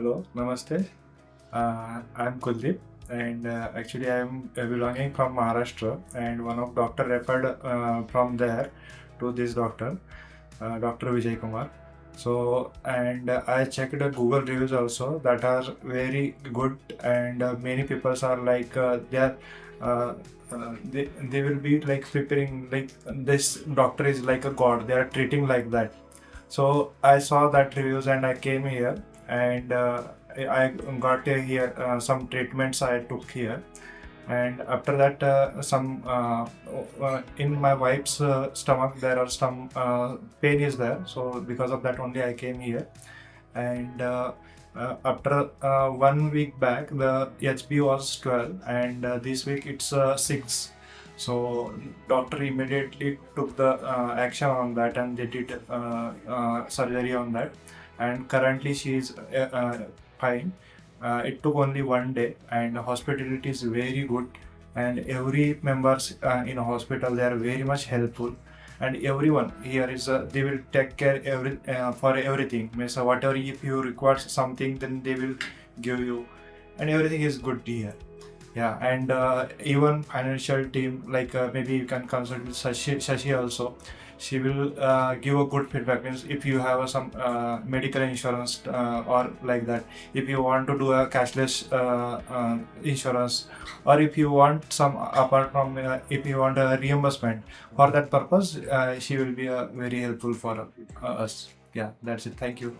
Hello, Namaste. I'm Kuldeep, and actually I'm belonging from Maharashtra, and one of doctor referred from there to this doctor, Dr. Vijay Kumar. So, and I checked the Google reviews also that are very good, and many people are like they will be like preparing like this doctor is like a god. They are treating like that. So I saw that reviews and I came here, and I got here some treatments I took here, and after that in my wife's stomach there are some pain is there. So because of that only I came here, and after 1 week back the HB was 12, and this week it's 6. So doctor immediately took the action on that, and they did surgery on that, and currently she is fine. It took only 1 day, and hospitality is very good, and every members in a hospital they are very much helpful, and everyone here is they will take care for everything. Means whatever, if you require something then they will give you, and everything is good here. Yeah, and even financial team, like maybe you can consult with Shashi also. She will give a good feedback. Means if you have some medical insurance or like that, if you want to do a cashless insurance, or if you want some apart from if you want a reimbursement for that purpose, she will be very helpful for us. Yeah, that's it. Thank you.